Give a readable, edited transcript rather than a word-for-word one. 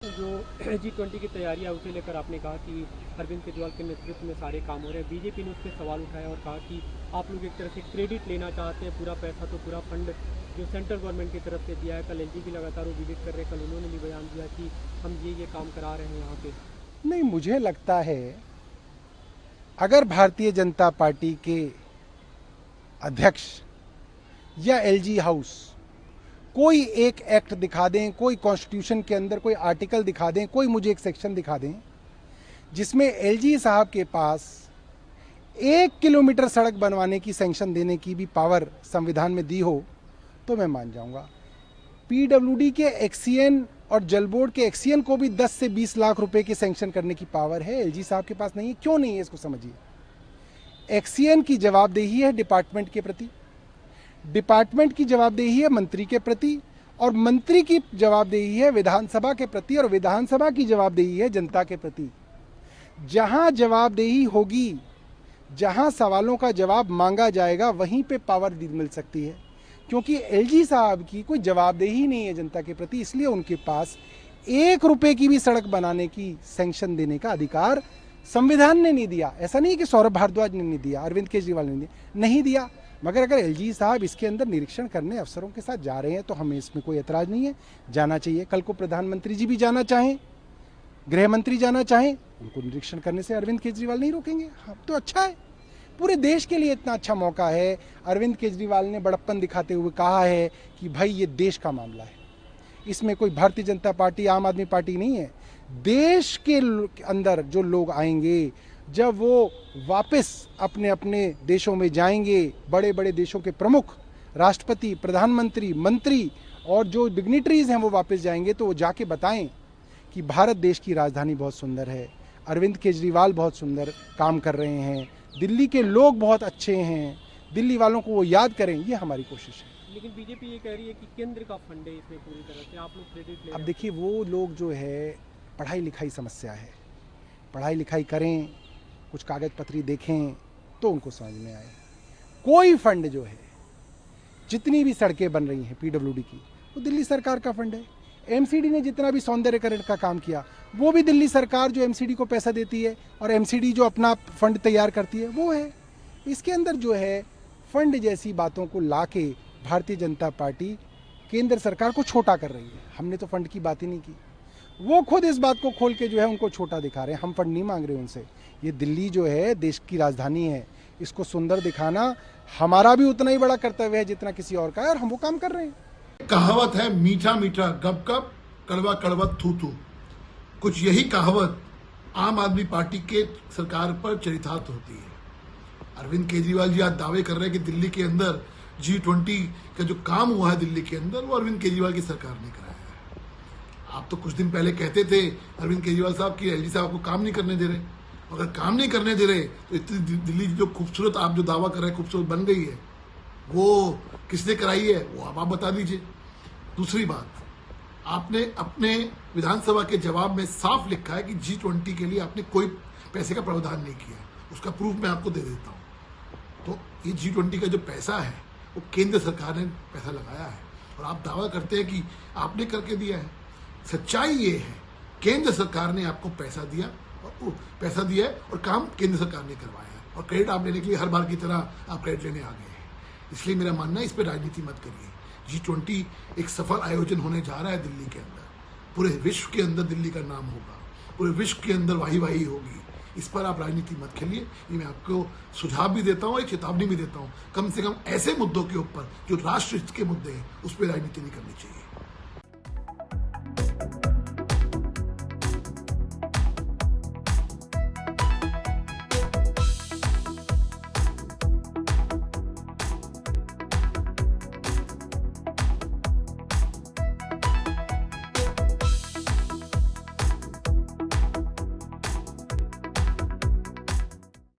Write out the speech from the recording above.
जो G20 की तैयारियां उसे लेकर आपने कहा कि अरविंद केजरीवाल के नेतृत्व में सारे काम हो रहे हैं। बीजेपी ने उस पर सवाल उठाया और कहा कि आप लोग एक तरह से क्रेडिट लेना चाहते हैं, पूरा पैसा तो पूरा फंड जो सेंट्रल गवर्नमेंट की तरफ से दिया है। कल एलजी भी लगातार वो विजिट कर रहे हैं, कल उन्होंने भी बयान दिया कि हम ये काम करा रहे हैं यहाँ पे। नहीं, मुझे लगता है अगर भारतीय जनता पार्टी के अध्यक्ष या एलजी हाउस कोई एक एक्ट दिखा दें, कोई कॉन्स्टिट्यूशन के अंदर कोई आर्टिकल दिखा दें, कोई मुझे एक सेक्शन दिखा दें जिसमें एलजी साहब के पास 1 किलोमीटर सड़क बनवाने की सैंक्शन देने की भी पावर संविधान में दी हो तो मैं मान जाऊंगा। पीडब्ल्यूडी के एक्सीएन और जल बोर्ड के एक्सीएन को भी 10 से 20 लाख रुपए की सैंक्शन करने की पावर है, एलजी साहब के पास नहीं है। क्यों नहीं है इसको समझिए। एक्सीएन की जवाबदेही है डिपार्टमेंट के प्रति, डिपार्टमेंट की जवाबदेही है मंत्री के प्रति, और मंत्री की जवाबदेही है विधानसभा के प्रति, और विधानसभा की जवाबदेही है जनता के प्रति। जहां जवाबदेही होगी, जहां सवालों का जवाब मांगा जाएगा, वहीं पे पावर मिल सकती है। क्योंकि एलजी साहब की कोई जवाबदेही नहीं है जनता के प्रति, इसलिए उनके पास 1 रुपए की भी सड़क बनाने की सैंक्शन देने का अधिकार संविधान ने नहीं दिया। ऐसा नहीं कि सौरभ भारद्वाज ने नहीं दिया, अरविंद केजरीवाल ने नहीं दिया। मगर अगर एलजी साहब इसके अंदर निरीक्षण करने अफसरों के साथ जा रहे हैं तो हमें इसमें कोई एतराज नहीं है, जाना चाहिए। कल को प्रधानमंत्री जी भी जाना चाहें, गृह मंत्री जाना चाहें, उनको निरीक्षण करने से अरविंद केजरीवाल नहीं रोकेंगे। हाँ, तो अच्छा है, पूरे देश के लिए इतना अच्छा मौका है। अरविंद केजरीवाल ने बड़प्पन दिखाते हुए कहा है कि भाई ये देश का मामला है, इसमें कोई भारतीय जनता पार्टी, आम आदमी पार्टी नहीं है। देश के अंदर जो लोग आएंगे, जब वो वापस अपने अपने देशों में जाएंगे, बड़े बड़े देशों के प्रमुख, राष्ट्रपति, प्रधानमंत्री, मंत्री और जो डिग्निटरीज हैं वो वापस जाएंगे, तो वो जाके बताएं कि भारत देश की राजधानी बहुत सुंदर है, अरविंद केजरीवाल बहुत सुंदर काम कर रहे हैं, दिल्ली के लोग बहुत अच्छे हैं, दिल्ली वालों को वो याद करें। ये हमारी कोशिश है। लेकिन बीजेपी ये कह रही है कि केंद्र का फंड है इसमें पूरी तरह से, आप लोग क्रेडिट ले। अब देखिए, वो लोग जो है, पढ़ाई लिखाई समस्या है, पढ़ाई लिखाई करें, कुछ कागज पत्री देखें तो उनको समझ में आए। कोई फंड जो है, जितनी भी सड़कें बन रही हैं पीडब्ल्यूडी की, वो दिल्ली सरकार का फंड है। एमसीडी ने जितना भी सौंदर्यकरण का काम किया, वो भी दिल्ली सरकार जो एमसीडी को पैसा देती है, और एमसीडी जो अपना फंड तैयार करती है वो है। इसके अंदर जो है फंड जैसी बातों को लाके भारतीय जनता पार्टी केंद्र सरकार को छोटा कर रही है। हमने तो फंड की बात ही नहीं की, वो खुद इस बात को खोल के जो है उनको छोटा दिखा रहे हैं। हम फंड नहीं मांग रहे उनसे। ये दिल्ली जो है देश की राजधानी है, इसको सुंदर दिखाना हमारा भी उतना ही बड़ा कर्तव्य है जितना किसी और का है, और हम वो काम कर रहे हैं। कहावत है, मीठा मीठा गप गप, कड़वा कड़वा थू थू। कुछ यही कहावत आम आदमी पार्टी के सरकार पर चरितार्थ होती है। अरविंद केजरीवाल जी आज दावे कर रहे हैं कि दिल्ली के अंदर G20 का जो काम हुआ है दिल्ली के अंदर, वो अरविंद केजरीवाल की सरकार ने कराया है। आप तो कुछ दिन पहले कहते थे अरविंद केजरीवाल साहब की एलजी साहब को काम नहीं करने दे रहे। अगर काम नहीं करने दे रहे तो इतनी दिल्ली जो खूबसूरत आप जो दावा कर रहे हैं खूबसूरत बन गई है, वो किसने कराई है, वो आप बता दीजिए। दूसरी बात, आपने अपने विधानसभा के जवाब में साफ लिखा है कि G20 के लिए आपने कोई पैसे का प्रावधान नहीं किया। उसका प्रूफ मैं आपको दे देता हूँ। तो ये G20 का जो पैसा है वो केंद्र सरकार ने पैसा लगाया है, और आप दावा करते हैं कि आपने करके दिया है। सच्चाई ये है, केंद्र सरकार ने आपको पैसा दिया है और काम केंद्र सरकार ने करवाया है, और क्रेडिट आप लेने के लिए हर बार की तरह आप क्रेडिट लेने आ गए हैं। इसलिए मेरा मानना है, इस पर राजनीति मत करिए। G20 एक सफल आयोजन होने जा रहा है दिल्ली के अंदर। पूरे विश्व के अंदर दिल्ली का नाम होगा, पूरे विश्व के अंदर वाही वाही होगी। इस पर आप राजनीति मत खेलिए। ये मैं आपको सुझाव भी देता हूँ, एक चेतावनी भी देता हूँ। कम से कम ऐसे मुद्दों के ऊपर जो राष्ट्र हित के मुद्दे हैं, उस पर राजनीति नहीं करनी चाहिए।